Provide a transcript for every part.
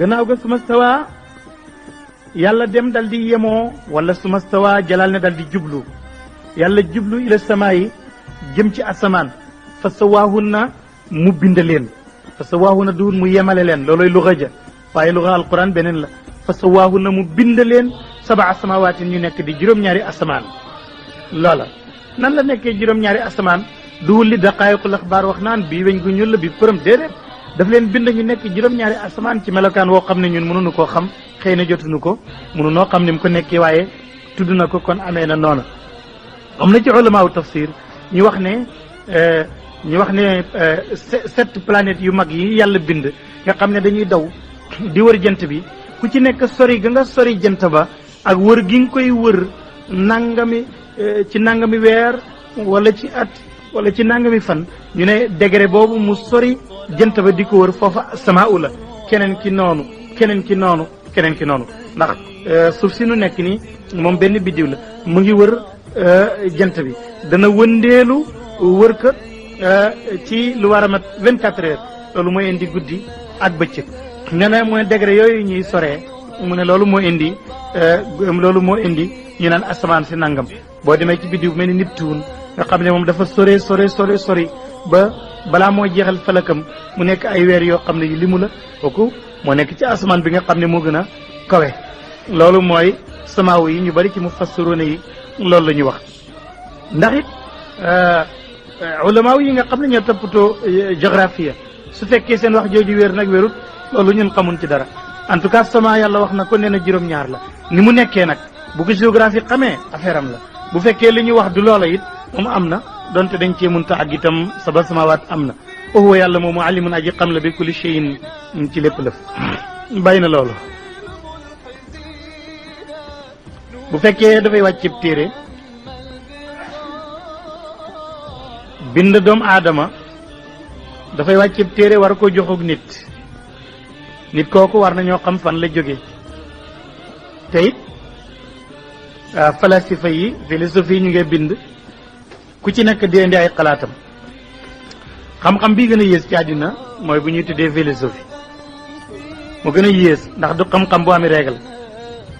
gannaaw ga suma stawa yàlla dem dal di yemoo wala suma stawa jalal ne dal di jublu yàlla jublu ila samaa yi jëm ci asamaan fa sawaahunna mu bind leen fa sawaahunna duun mu yemale leen looloy luxa ja waaye luxa alquran beneen la fa sawaahunna mu bind leen sabaa samawaatin ñu nekk di juróom-ñaari asamaan loola nan la nekkee juróom-ñaari asamaan duwul li daqaayiqul axbaar wax naan bii weñ gu ñuul la bi përëm déedéet daf leen bind ñu nekk juróom-ñaari asamaan ci melokaan woo xam ne ñun mënuñu koo xam xëy na jotuñu ko mënunoo xam ni mu ko nekkee waaye tudd na ko kon amee na noonu am na ci ulamaaw tafsir ñu wax ne 7 planètes yu mag yi yàlla bind nga xam ne dañuy daw di wër jant bi ku ci nekk sori ga nga sori jant ba ak wër gi nga koy wër nangami ci nangami weer wala ci at wala ci nangami fan ñu ne degré boobu mu sori jant ba di ko wër foofa sama u la keneen ki noonu keneen ki noonu keneen ki noonu ndax suuf si nu nekk nii moom benn biddiw la mu ngi wër jant bi dana wëndeelu wër ka ci lu war a mat 24 heures loolu mooy indi guddi ak bëccëg nee na mooy degré yooyu ñuy soree mu ne loolu moo indi ñu naan asamaan si nangam boo demee ci biddiw mel ni Neptune nga xam ne moom dafa sori ba balaa moo jeexal falakam mu nekk ay weer yoo xam ne yu limu la kooku moo nekk ci asamaan bi nga xam ne moo gën a kawe loolu mooy samaaw yi ñu bari ci mufassiruuna yi loolu la ñu wax ndax it ulamaaw yi nga xam ne ñoo toppatoo géographie su fekkee seen wax jooju wér nag wérut loolu ñun xamun ci dara en tout cas sama yàlla wax na ko nee na juróom-ñaar la ni mu nekkee nag bu ko géographie xamee affaire am la bu fekkee li ñu wax du loola it moom am na donte dañ cee munta ak itam saba samawaat am na huwa yàlla moomu alimun aji xam la bi kulli shay'in ci lépp lëf bàyyi na loolu bu fekkee dafay wàcceb téere bind doomu aadama dafay wàcceb téere war ko joxug nit kooku war nañoo xam fan la jóge te it falasifa yi philosophie yi ñu ngi bind ku ci nekk di indi ay xalaatam xam-xam bi gën a yées ci àddina mooy bu ñuy tuddee philosophie mu gën a yées ndax du xam-xam bu ami règle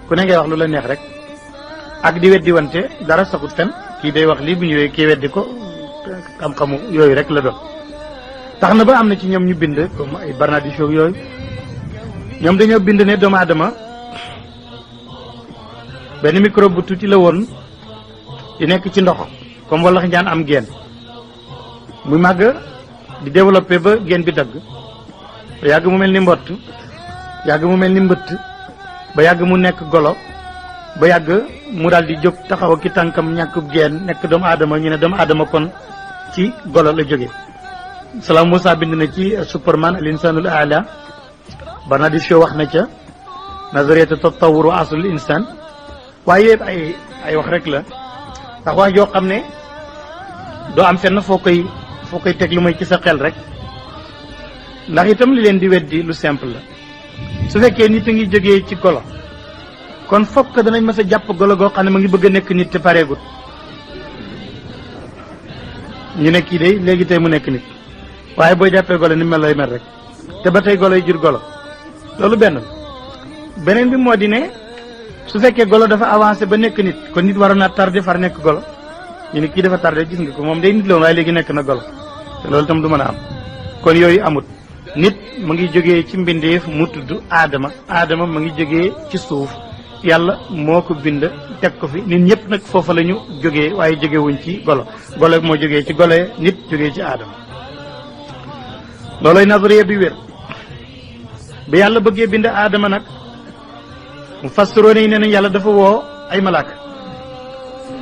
ku ne ngay wax lu la neex rek ak di weddi wante dara saxut fen kii day wax lii bu ñëwee kii weddi ko xam-xamu yooyu rek la doon tax na ba am na ci ñoom ñu bind comme ay Bernard Shaw yooyu ñoom dañoo bind ne doomu aadama benn microbe bu tuuti la woon di nekk ci ndox comme wala njaan am geen muy màgg di développé ba geen bi dagg ba yàgg mu mel ni mbott yàgg mu mel ni mbëtt ba yàgg mu nekk golo ba yàgg mu daal di jóg taxaw ki tànkam ñàkkub geen nekk doomu aadama ñu ne doomu aadama kon ci golo la jóge Salaam Moussa bind na ci Superman al insanul aala Bernard Shaw wax na ca nazariyatu tatawur wa aslul insan waaye yëpp ay wax rek la ndax wax joo xam ne doo am fenn foo koy teg lu may ci sa xel rek ndax itam li leen di weddi lu simple la su fekkee nit a ngi jógee ci golo kon fokk danañ mës a jàpp golo goo xam ne ma ngi bëgg a nekk nit te pareegut ñu nekk kii day léegi tey mu nekk nit waaye boo jàppee golo ni mel lay mel rek te ba tey golo yi jur golo loolu benn beneen bi moo di ne su fekkee golo dafa avancé ba nekk nit kon nit waroon naa tardé far nekk golo ñu ne kii dafa tardé gis nga ko moom day nit la woon waaye léegi nekk na golo te loolu itam du mën a am kon yooyu amut nit mu ngi jógee ci mbindeef mu tudd aadama mu ngi jógee ci suuf yàlla moo ko bind teg ko fi nit ñëpp nag foofa la ñu jógee waaye jóge wuñ ci golo moo jógee ci golo nit jógee ci aadama looloy nazariya bi wér bi yàlla bëggee bind aadama nag mu fassiroon yi nee nañ yàlla dafa woo ay malaaka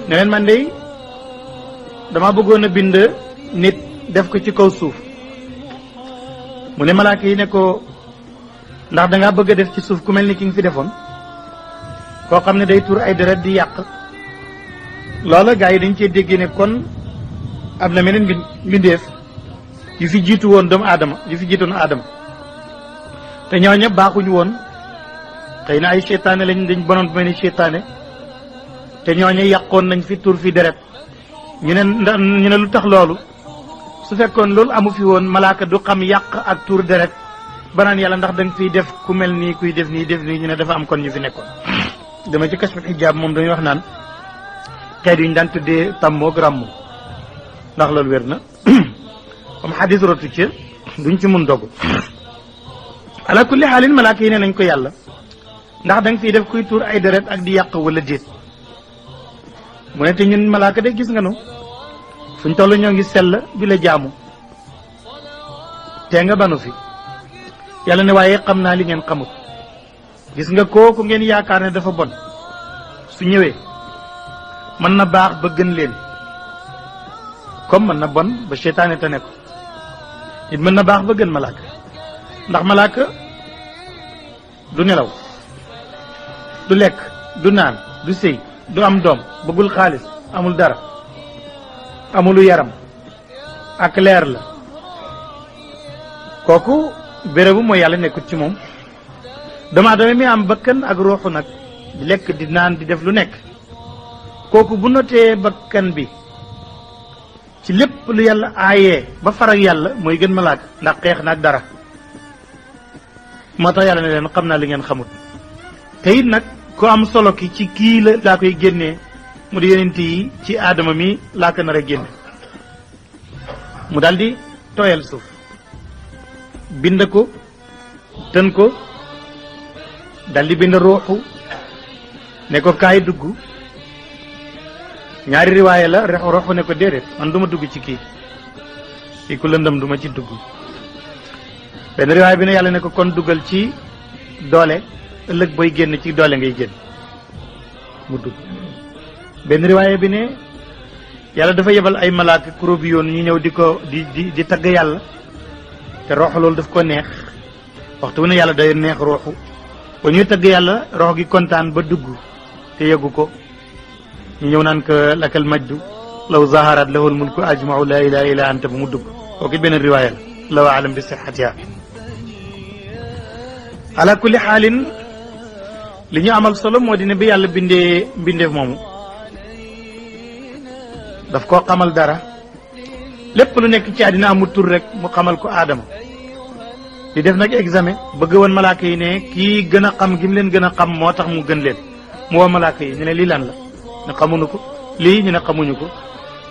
ne leen man de dama bëggoon a bind nit def ko ci kaw suuf mu ne malaaka yi ne ko ndax dangaa bëgg a def ci suuf ku mel ni ki nga fi defoon koo xam ne day tuur ay deret di yàq loola gaa yi dañ cee déggee ne kon am na meneen mbindeef yu fi jiitu woon doomu aadama yu fi jiitoon aadama te ñooña baaxuñu woon xëy na ay seytaane dañ bonoon mel ni seytaane te ñooña yàqoon nañ fi tuur fi deret ñu ne lu tax loolu su fekkoon loolu amu fi woon malaaka du xam yàq ak tuur deret banaan yàlla ndax da nga fiy def ku mel nii kuy def nii ñu ne dafa am kon ñu fi nekkoon. dama ci kashful xijaab moom dañuy wax naan xeet yu ñu daan tuddee tàmmoog ràmmu ndax loolu wér na comme xadis rotu ci duñ ci mun dogu ala kulli xaalin malaaka yi ne nañ ko yàlla ndax da nga fiy def kuy tuur ay deret ak di yàq wala déet mu ne te ñun malaaka de gis nga nu fuñ toll ñoo ngi sell bi la jaamu te nga banu fi yàlla ne waaye xam naa li ngeen xamut gis nga kooku ngeen yaakaar ne dafa bon su ñëwee mën na baax ba gën leen comme mën na bon ba seytaane te ne ko nit mën na baax ba gën malaaka ndax malaaka du nelaw du lekk du naan du sëy du am doom bëggul xaalis amul dara amulu yaram ak leer la kooku bérébu mooy yàlla nekkut ci moom dama dama mi am bakkan ak ruuxu nag di lekk di naan di def lu nekk kooku bu notee bakkan bi ci lépp lu yàlla aayee ba far ak yàlla mooy gën malaaka ndax xeex na ak dara moo tax yàlla ne leen xam naa li ngeen xamut te it nag ku am solo ki ci kii la laa koy génnee mu di yonent yi ci aadama mi laa ko nar a génne mu daal di tooyal suuf bind ko tën ko dal di bind ruuxu ne ko kaay dugg ñaari riwaaye la ruuxu ne ko déedéet man du ma dugg ci kii ku lëndëm du ma ci dugg benn riwaaye bi ne yàlla ne ko kon duggal ci doole ëllëg booy génn ci doole ngay génn mu dugg benn riwaaye bi ne yàlla dafa yebal ay malaaka kuróobi yoon ñu ñëw di ko di tagg yàlla te rooxu loolu daf ko neex waxtu wu ne yàlla day neex rooxu ba ñuy tagg yàlla roox gi kontaan ba dugg te yëgu ko ñu ñëw naan ko lakal majdu law zaharat lahul mulku ajmau la ilaha illa anta bu mu dugg kooku it beneen riwaaya la law alam bi sihatiha ala kulli xaalin li ñu amal solo moo di ne bi yàlla bindee mbindeef moomu daf koo xamal dara lépp lu nekk ci àddina amul tur rek mu xamal ko aadama di def nag examen bëgg woon malaaka yi ne kii gën a xam gi mu leen gën a xam moo tax mu gën leen mu woo malaaka yi ñu ne lii lan la ne xamuñu ko lii ñu ne xamuñu ko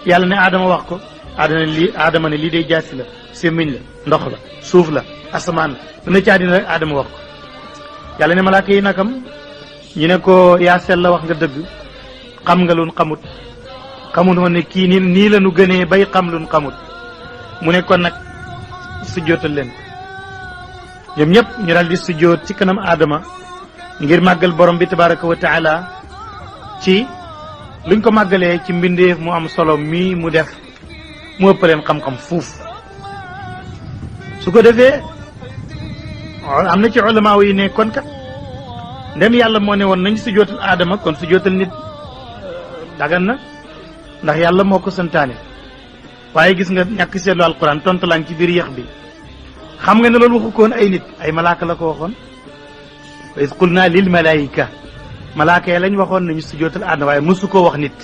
yàlla ne aadama wax ko aadama ne lii day jaasi la sémmiñ la ndox la suuf la asamaan la lu ne ci àddina rek aadama wax ko yàlla ne malaaka yi nakam ñu ne ko yaa sell la wax nga dëgg xam nga luñ xamut xamul woon ne kii nii la nu gënee bay xam luñ xamut mu ne kon nag sujjootal leen ñoom ñëpp ñu daal di sujjoot ci kanam aadama ngir màggal borom bi tabaraka wa taala ci luñ ko màggalee ci mbindeef mu am solo mii mu def mu ëpp leen xam-xam fuuf su ko defee am na ci ulama yi ne kon kat ndem yàlla moo ne woon nañ sujjootal aadama kon sujjootal nit dagan na ndax yàlla moo ko santaane waaye gis nga ñàkk seetlu alquran tontalaan ci biir yax bi xam nga ne loolu waxu koon ay nit ay malaaka la ko waxoon wa iz qulna lil malaayika malaaka yi lañ waxoon nañu sujjootal aadama waaye mosu koo wax nit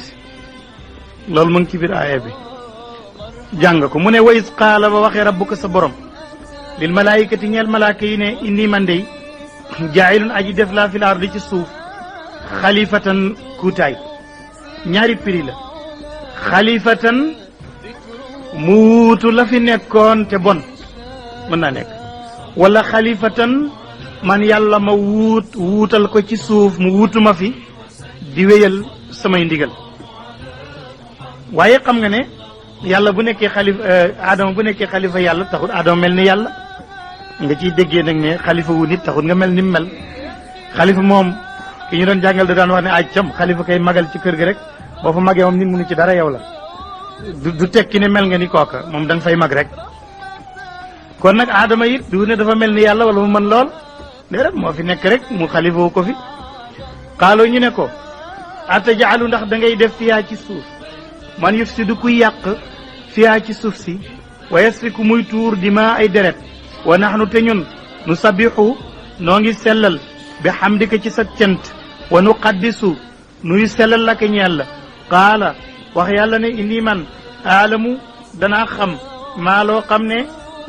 loolu mu ngi ci biir aaya bi jàng ko mu ne wa iz qaala ba waxee rabbuka sa borom lil malaayikati ñeel malaaka yi ne inni man dey jaayilun aji def laa fil ardi ci suuf xalifatan kuutaay ñaari prix la xalifatan mu wuutu la fi nekkoon te bon mën naa nekk wala xalifatan man yàlla ma wuutal ko ci suuf mu wuutu ma fi di wéyal samay ndigal waaye xam nga ne yàlla bu nekkee xalifa aadama bu nekkee xalifa yàlla taxul aadama mel ni yàlla nga ciy déggee nag ne xalifa wu nit taxul nga mel ni mu mel xalifa moom ki ñu doon jàngal da daan wax ne aj cam xalifa kay magal ci kër gi rek boo fa magee moom nit mënu ci dara yow la du tekki ne mel nga ni kooka moom da nga fay mag rek kon nag aadama it du ne dafa mel ni yàlla wala mu mën lool déedéet moo fi nekk rek mu xalifa wu ko fi xaaloo ñu ne ko atajaalu ndax da ngay def fiyaa ci suuf man yufsidu kuy yàq fiyaa ci suuf si wa yasfiku muy tuur dima ay deret wa nahnu te ñun nu sabixu noo ngi sellal bi xamdika ci sa cant wa nu qaddisu nuy sellal la ka ñeel la qaala wax yàlla ne inni man aalamu danaa xam maa loo xam ne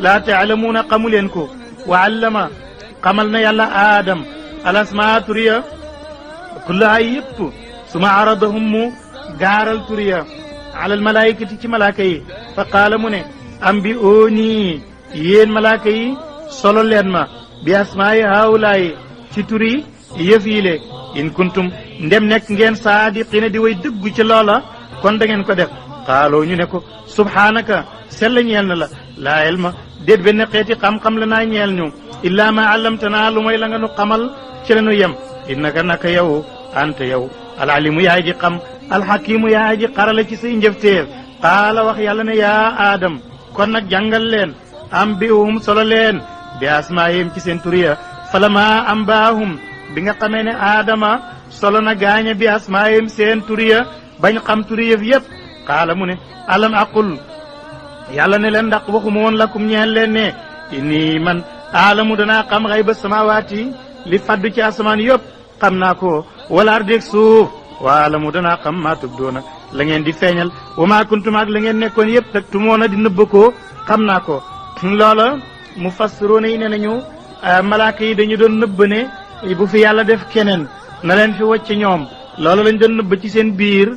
laa taalamuuna xamu leen ko wa allama xamal na yàlla aadam al asmaa turiya kullaha yëpp suma aradahum mu gaaral turiya alal malaayikati ci malaaka yi fa qaala mu ne am bi oonii yéen malaaka yi solo leen ma bi asmaayi haawulaayi ci turi yëf yi le in kuntum ndem nekk ngeen saadiqina di way dëggu ci loola kon da ngeen ko def xaaloo ñu ne ko subhaanaka sell ñeel na la laa ilma déet benn xeeti xam-xam la naa ñeel ñu illaa ma allamtanaa lu mooy la nga nu xamal ci la nu yem innaka naka yow anta yow alalimu yaay ji xam alxakimu yaay ji xarala ci say njëfteef qaala wax yàlla ne yaa aadam kon nag jàngal leen am bihum solo leen bi asmaayim ci seen turiya falama am baahum bi nga xamee ne aadama solo na gaaña bi asmaayim seen turiya bañ xam turiyëf yépp qaala mu ne alam aqul yàlla ne leen ndax waxuma woon lakum ñeel leen ne inni man aalamu danaa xam xayba samawaati li faddu ci asamaan yëpp xam naa ko wala ardeeg suuf wa aalamu danaa xam maa tubdoona la ngeen di feeñal wa maa kuntum ak la ngeen nekkoon yëpp teg tumoona di nëbb ko xam naa ko loola mufassiroona yi ne nañu malaaka yi dañu doon nëbb ne bu fi yàlla def keneen na leen fi wacc ñoom loola lañ doon nëbb ci seen biir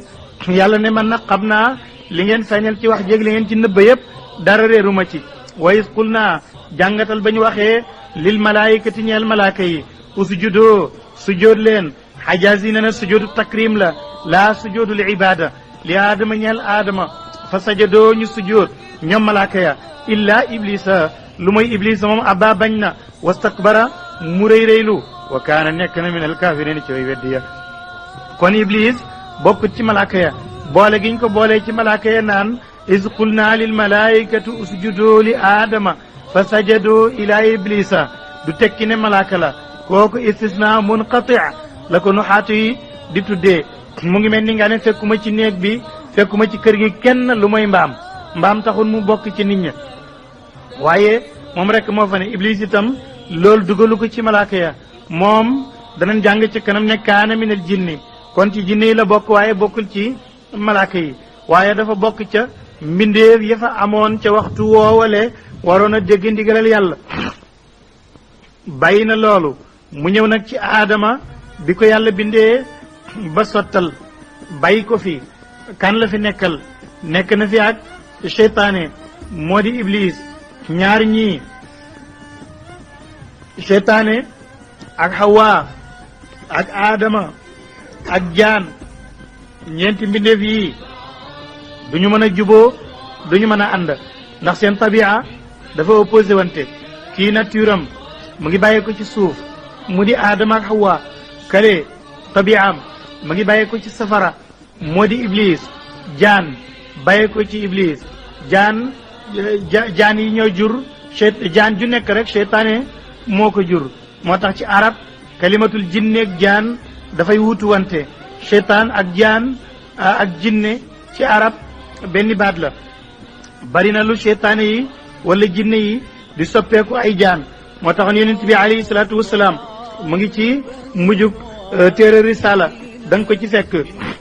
yàlla ne man nag xam naa li ngeen feeñal ci wax jéeg li ngeen ci nëbba yëpp dara réeruma ci wa is qul naa jàngatal ba ñu waxee lil malaayikati ñeel malaaka yi usjudoo sujood leen xajaas yi ne na sujoodu takrim la laa sujoodu li ibada li aadama ñeel aadama fa sajadoo ñu sujood ñoom malaaka ya illaa iblisa lu mooy iblisa moom abba bañ na wastakbara mu rëy rëylu wa kaana nekk na min alkaafiriin ci way weddi ya kon iblis bokkut ci malaaka ya boole giñ ko boolee ci malaaka ya naan is qulna lil malaikatu usjudu li aadama fa sajadoo ila iblisa du tekki ne malaaka la kooku istisna munqati la ko nuxaatu yi di tuddee mu ngi mel ni nga ne fekkuma ci néeg bi fekkuma ci kër gi kenn lu mooy mbaam taxul mu bokk ci nit ña waaye moom rek moo fa ne iblis itam loolu dugalu ko ci malaaka ya moom danañ jàng ci kanam ne kaana minal jinni kon ci jinne yi la bokk waaye bokkul ci malaaka yi waaye dafa bokk ca mbindeef ya fa amoon ca waxtu woowale waroon a dégg ndigalal yàlla bàyyi na loolu mu ñëw nag ci aadama bi ko yàlla bindee ba sottal bàyyi ko fi kan la fi nekkal nekk na fi ak seytaane moo di iblis ñaar ñii seytaane ak hawa ak aadama ak jaan ñeenti mbindeef yi duñu mën a juboo duñu mën a ànd ndax seen tabia dafa opposé wante kii naturam mu ngi bàyyee ko ci suuf mu di aadama ak hawa kale tabiaam mu ngi bàyyee ko ci safara moo di iblis jaan bàyyee ko ci iblis jaan yi ñoo jur jaan ju nekk rek seytaane moo ko jur moo tax ci arab kalimatul jinne ak jaan dafay wutu wante seytaan ak jaan ak jinne ci arab benn baat la bari na lu seytaane yi wala jinne yi di soppeeku ay jaan moo taxoon yonent bi alayhi salaatu wasalaam mu ngi ci mujjug téere risala da nga ko ci fekk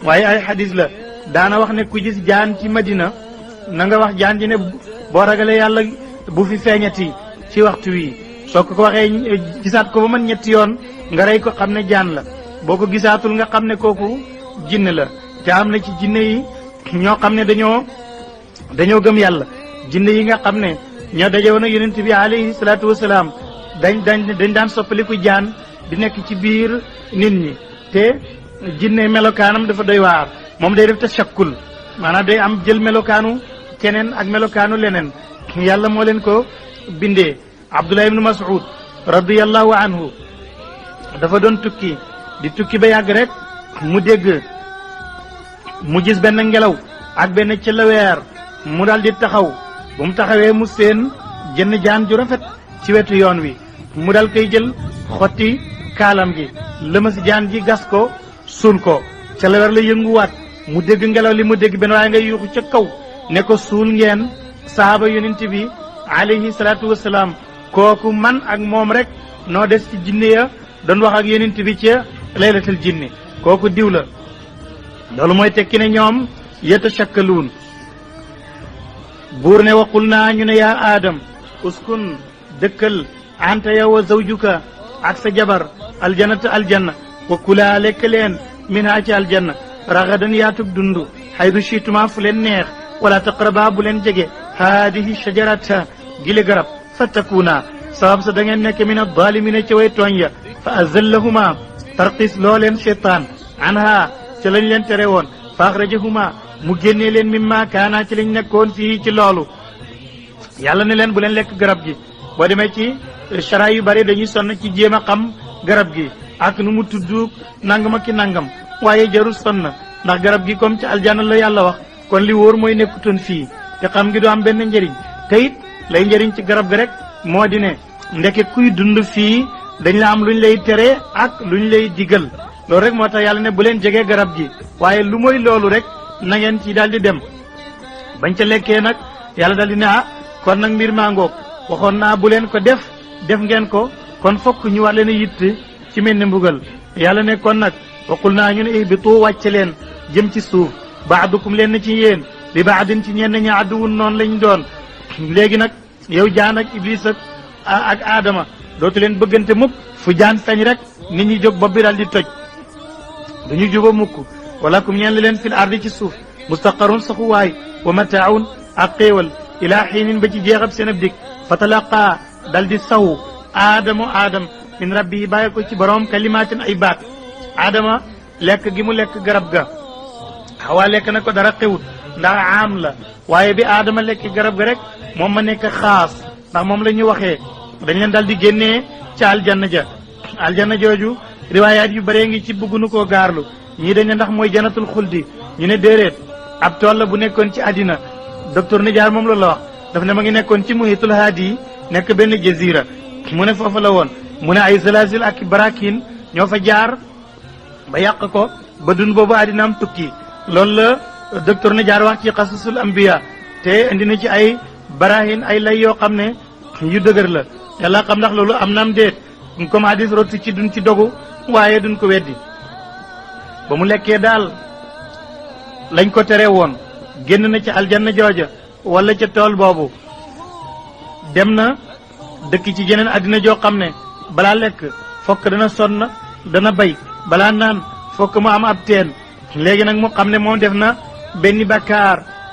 waaye ay xadis la daana wax ne ku gis jaan ci madina na nga wax jaan ji ne boo ragalee yàlla bu fi feeñati ci waxtu wi soo ko waxee gisaat ko ba man ñetti yoon nga rey ko xam ne jaan la boo ko gisaatul nga xam ne kooku jinne la te am na ci jinne yi ñoo xam ne dañoo gëm yàlla jinne yi nga xam ne ñoo dajewoon ak yonent bi alayhi salaatu wasalaam dañ daan soppaliku jaan di nekk ci biir nit ñi te jinne melokaanam dafa doy waar moom day def tashakkul maanaam day am jël melokaanu keneen ak melokaanu leneen yàlla moo leen ko bindee Abdullah ibnu Mas'ud radiyallahu anhu dafa doon tukki ba yàgg rek mu gis benn ngelaw ak benn cëlaweer mu daal di taxaw bu mu taxawee mu seen jënn jaan ju rafet ci wetu yoon wi mu dal koy jël xotti kaalam gi lëmas jaan ji gas ko suul ko cëlaweer la yënguwaat mu dégg ngelaw li mu dégg benn waaye ngay yuuxu ca kaw ne ko suul ngeen saaba yonent bi alayhi salaatu wasalaam kooku man ak moom rek noo des ci jinne ya doon wax ak yonent bi ca laylatul jinni kooku diw la loolu mooy tekki ne ñoom yatashakkaluun buur ne waqul naa ñu ne yaa aadam uskun dëkkal anta yow wa zawjuka ak sa jabar aljannata aljanna wa kulaa lekk leen minha ci aljanna ragadan yaatug dund xaydu chituma fu leen neex wala taqraba bu leen jege haadihi shajarata gile garab fattakuuna sabab sa da ngeen nekk min addalimina ci way tooñ ya fa azallahuma tarqis loo leen cheytaan anha ca lañ leen tere woon fa axrajahuma mu génnee leen mimma kaana ci lañ nekkoon fii ci loolu yàlla ne leen bu leen lekk garab gi boo demee ci chara yu bari dañuy sonn ci jéem a xam garab gi ak nu mu tudd nangam ak ki nangam waaye jarul sonn ndax garab gi comme ci aljanna la yàlla wax kon li wóor mooy nekkutoon fii te xam gi du am benn njëriñ te it lay njëriñ ci garab gi rek moo di ne ndeke kuy dund fii dañ la am luñ lay tere ak luñ lay digal loolu rek moo tax yàlla ne bu leen jegee garab gi waaye lu mooy loolu rek na ngeen ci daal di dem bañ ca lekkee nag yàlla daal di ne kon nag mbir maa ngoog waxoon naa bu leen ko def ngeen ko kon fokk ñu war leen a yitt ci mel ne mbugal yàlla ne kon nag waqul naa ñu ne ihbitu wàcce leen jëm ci suuf baadukum leen ci yéen li baadin ci ñenn ñi àdduwun noonu lañ doon léegi nag yow jaan ak iblis ak aadama dootu leen bëggante mukk fu jaan feeñ rek nit ñi jóg bopp bi daal di toj duñu juba mukk wala kum ñeen leen fil ardi ci suuf mustaqarun saxuwaay wa mataaun ak xéewal ilaa xiinin ba ci jeexab seen ab dik fa talaqa dal di saw aadam min rabbi yi bàyyi ko ci borom kalimaatin ay baat aadama lekk gi mu lekk garab ga xawaa lekk na ko dara xewut ndax aam la waaye bi aadama lekk garab ga rek moom ma nekk xaas ndax moom la ñuy waxee dañ leen dal di génnee ca aljanna ja aljanna jooju riwaayaat yu bëree ngi ci bëggunu koo gaarlu ñii dañ ne ndax mooy janatul xuldi ñu ne déedéet ab tool la bu nekkoon ci àddina docteur Nijaar moom loolu la wax daf ne ma ngi nekkoon ci muhitul haadi nekk benn jazira mu ne foofu la woon mu ne ay zalazil ak barakin ñoo fa jaar ba yàq ko ba dund boobu àddina am tukki loolu la docteur Nijaar wax ci xasusul ambiya te indi na ci ay barahin ay lay yoo xam ne yu dëgër la yàlla xam ndax loolu am na am déet comme hadis roti ci duñ ci dogu waaye duñ ko weddi ba mu lekkee daal lañ ko tere woon génn na ci aljanna jooja wala ca tool boobu dem na dëkk ci jeneen àddina joo xam ne balaa lekk fokk dana sonn dana bay balaa naan fokk mu am ab teen léegi nag mu xam ne moom def na benn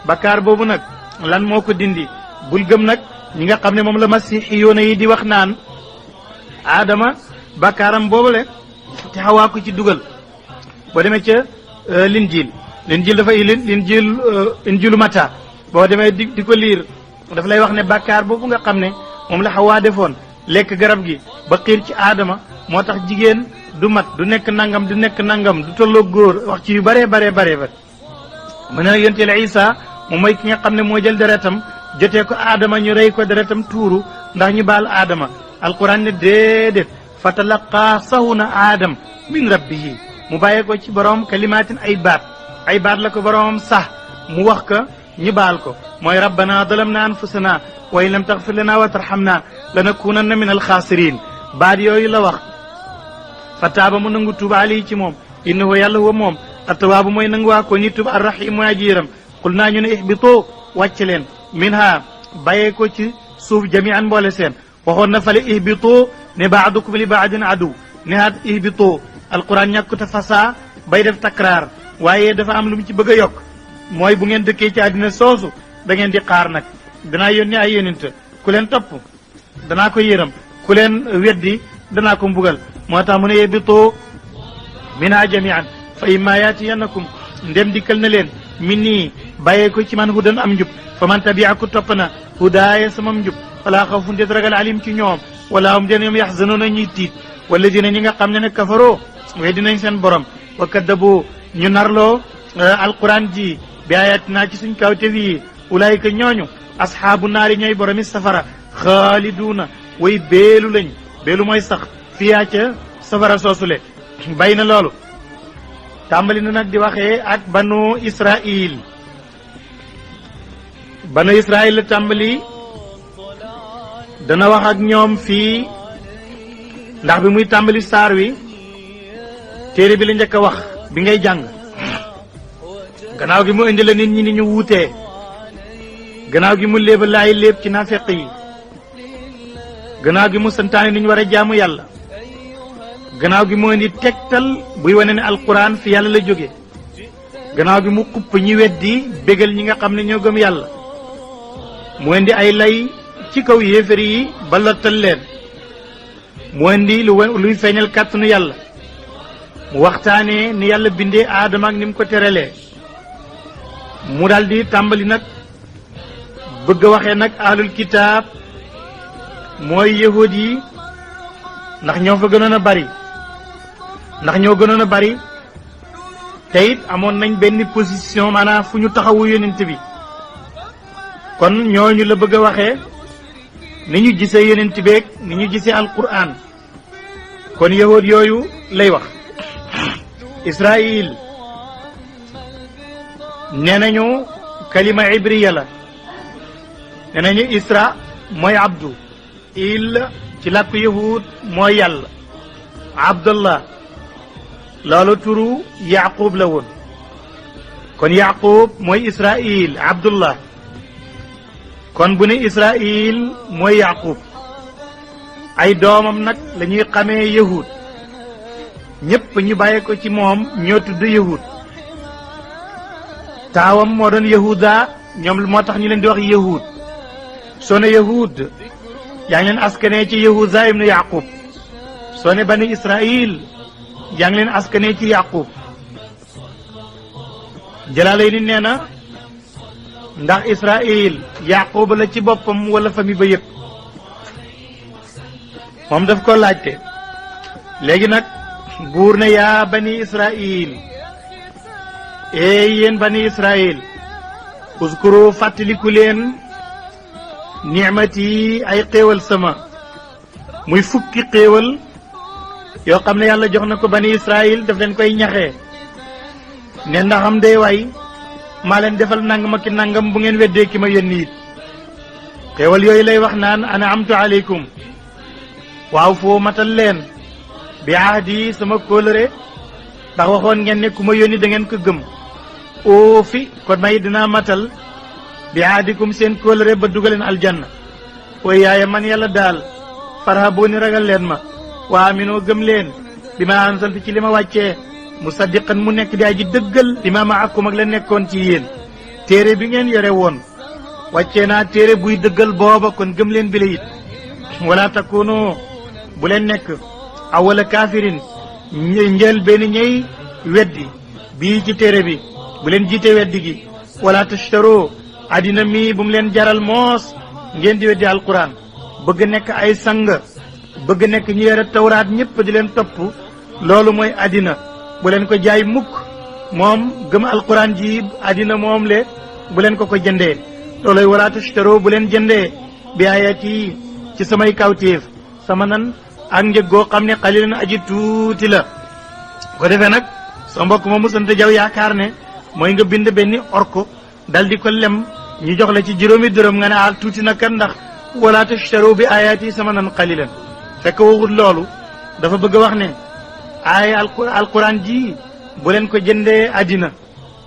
bakkaar boobu nag lan moo ko dindi bul gëm nag ñi nga xam ne moom la masiixi yoona yi di wax naan aadama bakkaaram boobule te xawaa ko ci dugal boo demee ca linjiil dafa injiilu mata boo demee di ko liir daf lay wax ne bakkaar boobu nga xam ne moom la xawaa defoon lekk garab gi ba xiir ci aadama moo tax jigéen du mat du nekk nangam du tolloo góor wax ci yu bare ba mu ne nag yonent la Isa moom mooy ki nga xam ne moo jël deretam jotee ko aadama ñu rey ko deretam tuuru ndax ñu baal aadama alquran ne déedéet fa talaqa sahuna aadam min rabbihi mu bàyyee ko ci borom kalimaatin ay baat la ko boromam sax mu wax ko ñu baal ko mooy rabbana dalamna anfusana wa in lam taxfir lana wa tarhamna lanakunanna min alxaasirin baat yooyu la wax fa taaba mu nangu tuuba alayhi ci moom innahu yàlla huwa moom attawaabu mooy nangu waa ko ñi tuub arrahim mooy aji yëram xul naa ñu ne ihbitoo wàcc leen minha bàyyee ko ci suuf jamian mboole seen waxoon na fale ihbitoo ne baadukum li baadin adu ne haat ihbitoo alquran ñàkkute fasaa bay def takraar waaye dafa am lu mu ci bëgg a yokk mooy bu ngeen dëkkee ci àddina soosu da ngeen di xaar nag danaa yónni ay yónent ku leen topp danaa ko yërëm ku leen weddi danaa ko mbugal moo tax mu ne ihbitoo minha jamian fa imma yaatiyannakum ndem dikkal na leen min nii bàyyee ko ci man hudan am njub fa man tabia ku topp na hudaaya samam njub falaa xawfun det ragal alim ci ñoom wala hum den ñoom yaxzanoona ñuy tiit walladina ñi nga xam ne ne kafaroo way dinañ seen borom wa kaddabu ñu narloo alquran ji bi ayatina ci suñ kaw te fii ulaayika ñooñu asxaabu naari ñooy boromi safara xaaliduuna way beelu lañ beelu mooy sax fiyaa ca safara soosule bay na loolu tàmbali na nag di waxee ak banu israil la tàmbali dana wax ak ñoom fii ndax bi muy tàmbali saar wi téere bi la njëkk a wax bi ngay jàng gannaaw gi mu indi la nit ñi ni ñu wuutee gannaaw gi mu léeba laay léeb ci naafeq yi gannaaw gi mu santaane ni ñu war a jaamu yàlla gannaaw gi mu indi tegtal buy wane ne alquran fi yàlla la jóge gannaaw gi mu xupp ñi weddi bégal ñi nga xam ne ñoo gëm yàlla mu indi ay lay ci kaw yéefar yi ba lottal leen mu indi luy feeñal kàttanu yàlla mu waxtaanee ni yàlla bindee aadama ak ni mu ko teralee mu daldi tàmbali nag bëgg a waxee nag ahlul kitaab mooy yahud yi ndax ñoo fa gënoon a bari ndax ñoo gënoon a bari te it amoon nañ benn position maanaam fu ñu taxawu yonent bi kon ñooñu la bëgg a waxee ni ñu gisee yonent beeg ni ñu gisee alquran kon yahud yooyu lay wax Israël nee nañu kalima ibriya la nee nañu isra mooy abdu il ci làkku yahud mooy yàlla abdullah loolu turu yaqub la woon kon yaqub mooy Israël abdullah kon bu ne Israël mooy yaqub ay doomam nag la ñuy xamee yahud ñépp ñu bàyyi ko ci moom ñoo tudd yahud taawam moo doon yahuda ñoom moo tax ñu leen di wax yahud soo ne yahud yaa ngi leen askanee ci yahuda ibnu yaqub soo ne bani Israël yaa ngi leen askanee ci yaqub Jalaalayni nee na ndax Israël yaqub la ci boppam wala famille ba yëpp moom daf ko laajte léegi nag buur ne yaa bani Israël yéen bani Israël uskuru fàttaliku leen ni'mati ay xéewal sama muy fukki xéewal yoo xam ne yàlla jox na ko bani Israël daf leen koy ñaxee ne ndaxam day waay maa leen defal nangam ak nangam bu ngeen weddee ki ma yónni it xéewal yooyu lay wax naan ana amtu aleykum waaw foo matal leen bi ahdi sama kóolëre ndax waxoon ngeen ne ku ma yónni da ngeen ko gëm oo fi kon may dinaa matal bi ahdikum seen kóolëre ba dugaleen aljanna ooy yaaya man yàlla daal farhabuuni ragal leen ma waa aminoo gëm leen bi ma ansaltu ci li ma wàccee musaddiqan mu nekk di aji dëggal li ma maakum ak la nekkoon ci yéen téere bi ngeen yore woon wàccee naa téere buy dëggal booba kon gëm leen bi la it wala takunu bu leen nekk awala kaafirin njël benn ñëy weddi bii ci téere bi bu leen jiite weddi gi wala tashtaro addina mi bu mu leen jaral moos ngeen di weddi alquran bëgg nekk ay sang bëgg nekk ñu yore tawraat ñëpp di leen topp loolu mooy addina bu leen ko jaay mukk moom gëm alquran ji addina moom le bu leen ko jëndee looloy wala tashtaro bu leen jëndee bi ayati ci samay kawtéef sama nan ak njëg goo xam ne xalilan aji tuuti la ko defee nag sa mbokk ma mu sant jaw yaakaar ne mooy nga bind benn orko dal di ko lem ñu jox la ci juróomi dërëm nga ne ah tuuti na kan ndax wala tashtaru bi ayati sama nan xalilan fekk waxut loolu dafa bëgg a wax ne aaya alquran ji bu leen ko jëndee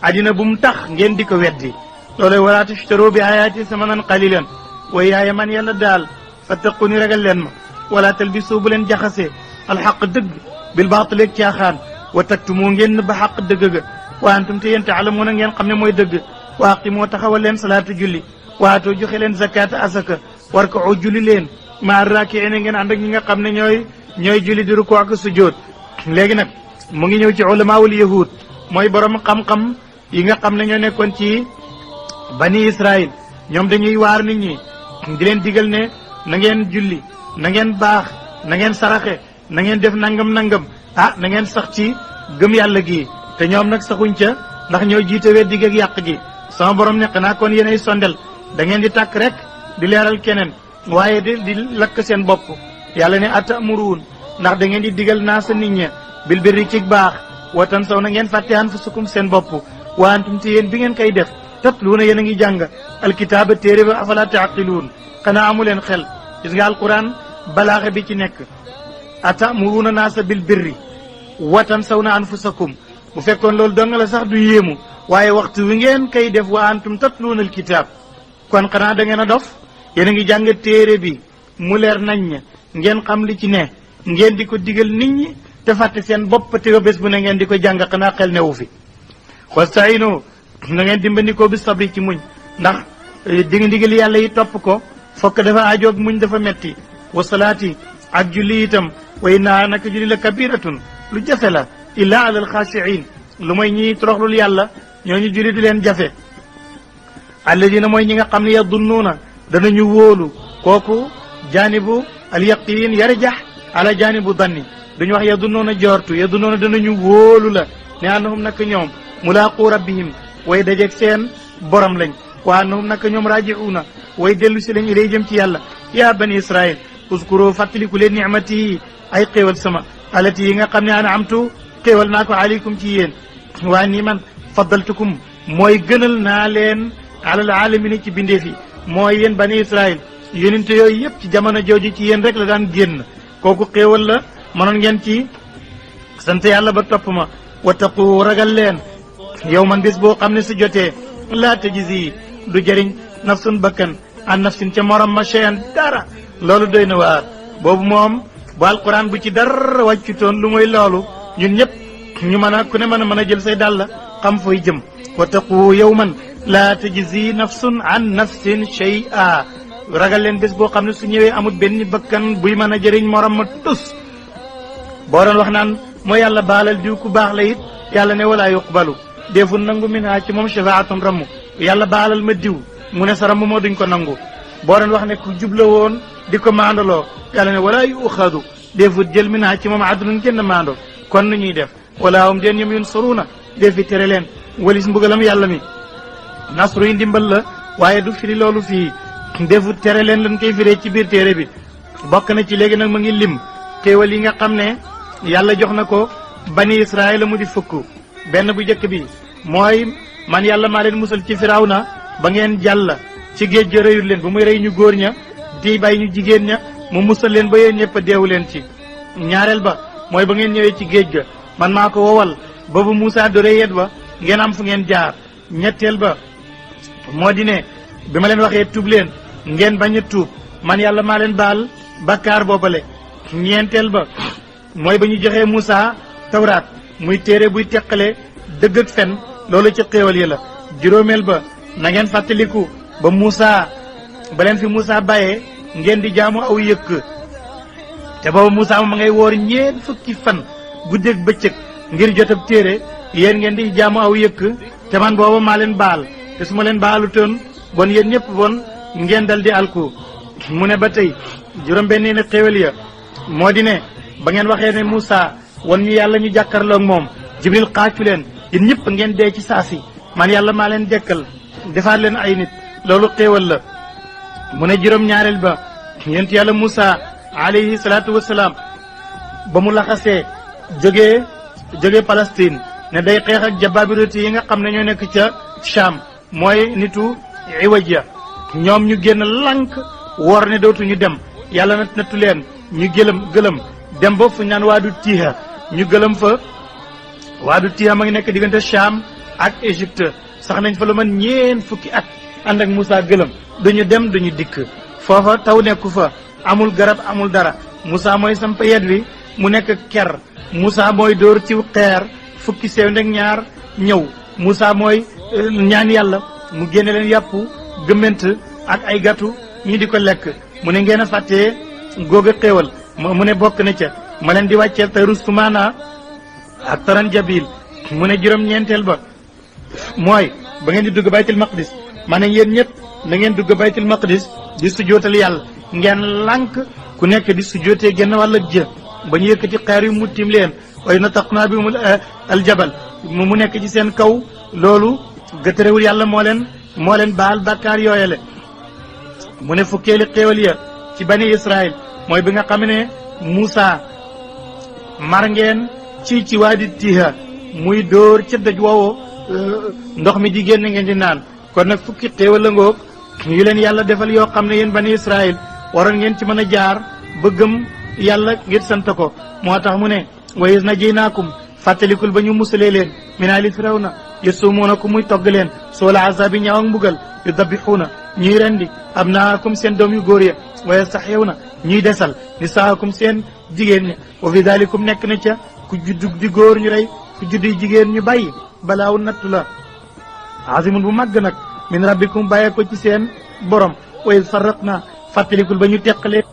addina bu mu tax ngeen di ko weddi looloy wala tashtaru bi ayati sama nan xalilan way yaaya man yàlla daal fattaquni ragal leen ma wala talbisu bu leen jaxasee alxaq dëgg bil baatil ak caaxaan wa taktumu ngeen ba xaq dëgg ga wa antum te yéen taalamuuna ngeen xam ne mooy dëgg wa aqimoo taxawal leen salaatu julli waatoo joxe leen zakata asaka war ko julli leen maa raakiina ngeen ànd ak ñi nga xam ne ñooy julli di ruku ak sujjóot léegi nag mu ngi ñëw ci ulamaawul yahud mooy borom xam-xam yi nga xam ne ñoo nekkoon ci bani Israël ñoom dañuy waar nit ñi di leen digal ne na ngeen julli na ngeen baax na ngeen saraxe na ngeen def nangam na ngeen sax ci gëm yàlla gi te ñoom nag saxuñ ca ndax ñoo jiite weddi ak yàq gi sama borom ne xanaa kon yéenay sondel da ngeen di tàkk rek di leeral keneen waaye di lakk seen bopp yàlla ne atamuruun ndax da ngeen di digal naa sa nit ña bil birri ci baax watan saw na ngeen fàtte anfusakum seen bopp wa antum te yéen bi ngeen koy def tatluuna yéen a ngi jàng alkitaaba téere ba afala taaqiluun xanaa amu leen xel gis nga alquran balaaxe bi ci nekk atamuruuna naasa bil birri watan saw na anfusakum bu fekkoon loolu dong la sax du yéemu waaye waxtu wi ngeen koy def wa antum tatluuna alkitaab kon xanaa da ngeen a dof yéen a ngi jàng téere bi mu leer nañ ña ngeen xam li ci ne ngeen di ko digal nit ñi te fàtte seen bopp te ba bés bu ne ngeen di ko jàng xanaa xel newu fi wastainu na ngeen dimbandikoo bi sabri ci muñ ndax ndigal yàlla yi topp ko fokk dafa ajoog muñ dafa metti wa salaati ak julli itam way naa naka julli la kabiratun lu jafe la illa ala alxaashiin lu mooy ñi toroxlul yàlla ñooñu julli du leen jafe alladina mooy ñi nga xam ne yadunnuuna danañu wóolu kooku jaanibu al yaqin yarjax ala jaanibu danni duñu wax yadunnuuna jortu yadunnuuna danañu wóolu la ne annahum naka ñoom mulaaqu rabbihim way dajeeg seen borom lañ wa annahum naka ñoom raaji'uuna way dellu si lañ ilay jëm ci yàlla yaa bani israil uskuru fàttaliku leen nicmati ay xéewal sama alati yi nga xam ne an'amtu xéewal naa ko aleykum ci yéen waa nii man faddaltukum mooy gënal naa leen alal alamina ci bindeef yi mooy yéen bani israil yonente yooyu yëpp ci jamono jooju ci yéen rek la daan génn kooku xéewal la mënoon ngeen ci sant yàlla ba topp ma wattaqu ragal leen yow man bés boo xam ne su jotee laa tajzi du jëriñ nafsun bakkan an nafsin ca morom ma cheyan dara loolu doy na waar boobu moom bu alquran bu ci dara wàccutoon lu mooy loolu ñun ñëpp ñu mën a ku ne mën a jël say dàll xam fooy jëm wattaqu yawman laa tajzi nafsun an nafsin shay'a ragal leen bés boo xam ne su ñëwee amul benn bakkan buy mën a jëriñ morom ma tus boo doon wax naan mooy yàlla baalal diw ku baax la it yàlla ne walaa yuqbalu deful nangu min ha ci moom shafaatun ramm yàlla baalal ma diw mu ne sa ramm moo duñ ko nangu boo doon wax ne ku jubla woon di ko maandaloo yàlla ne walaa yuxadu defut jël min ha ci moom adlun kenn maando kon nu ñuy def walaa hum deen ñoom yunsaruuna defi tere leen walis mbugalam yàlla mi nasru yi ndimbal la waaye du firi loolu fii defut tere leen lan koy firee ci biir téere bi bokk na ci léegi nag mu ngi lim xéewal yi nga xam ne yàlla jox na ko bani israel mu di fukk benn bu njëkk bi mooy man yàlla maa leen musal ci firawna ba ngeen jàll ci géej ga rëyul leen bu muy rëy ñu góor ña di bàyyi ñu jigéen ña mu musal leen ba yéen ñëpp a deewu leen ci ñaareel ba mooy ba ngeen ñëwee ci géej ga man maa ko wowal ba bu Moussa dore yet ba ngeen am fu ngeen jaar ñetteel ba moo di ne bi ma leen waxee tuub leen ngeen bañ a tuub man yàlla maa leen baal bakkaar boobale ñeenteel ba mooy ba ñu joxee Moussa tawraat muy téere buy teqale dëgg ak fen loolu ci xéewal yi la juróomeel ba na ngeen fàttaliku ba Moussa ba leen fi Moussa bàyyee ngeen di jaamu aw yëkk te booba Moussa ma ngay woor ñeent fukki fan guddeeg bëccëg ngir jot ab téere yéen ngeen di jaamu aw yëkk te man booba maa leen baal te su ma leen baalu toon bon yéen ñëpp bon ngeen dal di alku mu ne ba tey juróom benn ne xéewal ya moo di ne ba ngeen waxee ne Moussa wan ñu yàlla ñu jàkkarloog moom Jibril xaacu leen yéen ñëpp ngeen dee ci saasi man yàlla maa leen dekkal defaat leen ay nit loolu xéewal la mu ne juróom ñaareel ba yonent yàlla Moussa alayhi salaatu wasalaam ba mu laxasee jógee Palestine ne day xeex ak jababirati yi nga xam ne ñoo nekk ca Cham mooy nitu iwaj ya ñoom ñu génn lank woor ne dootuñu dem yàlla na nattu leen ñu gëlëm dem ba fu ñaan waadu tiiha ñu gëlëm fa waadu tiiha ma ngi nekk diggante Cham ak Égypte sax nañ fa lu man ñeen fukki at ànd ak Moussa gëlëm duñu dem duñu dikk foofa taw nekku fa amul garab amul dara Moussa mooy samp yet wi mu nekk ker Moussa mooy dóor ci xeer fukki sew ndeg ñaar ñëw Moussa mooy ñaan yàlla mu génne leen yàpp gëmment ak ay gàttu ñi di ko lekk mu ne ngeen a fàttee góog a xéewal mu ne bokk na ca ma leen di wàcceel te rustumaana ak taran jabil mu ne juróom-ñeenteel ba mooy ba ngeen di dugg baytul maqdis ma ne yéen ñëpp na ngeen dugg baytul maqdis di sujootal yàlla ngeen lànk ku nekk di sujootee genn wàll jë ba ñu yëkkati xeer yu mu tim leen way na tax naa bi mu aljabal mu nekk ci seen kaw loolu gëtërewul yàlla moo leen baal bàkkaar yooyale mu ne fukkeeli xéewal ya ci bani Israël mooy bi nga xam ne Moussa mar ngeen ci waadi tiha muy dóor ca doj woowu ndox mi di génn ngeen di naan kon nag fukki xéewal la ngoog yu leen yàlla defal yoo xam ne yéen bani Israël waroon ngeen ci mën a jaar bëggam yàlla ngir sant ko moo tax mu ne wa iz najaynaakum fàttalikul ba ñu musalee leen min aali firawna yasumuuna ko muy togg leen soola azabi ñaaw ak mbugal yu dabixuuna ñuy rendi abnaakum seen doom yu góor ya wa yastaxyawna ñuy desal nisaakum seen jigéen ña wa fi dalikum nekk na ca ku juddug di góor ñu rey ku juddi jigéen ñu bàyyi balaawu nattu la azimun bu màgg nag min rabbikum bàyyee ko ci seen borom wa iz farraqna fàttalikul ba ñu teqalee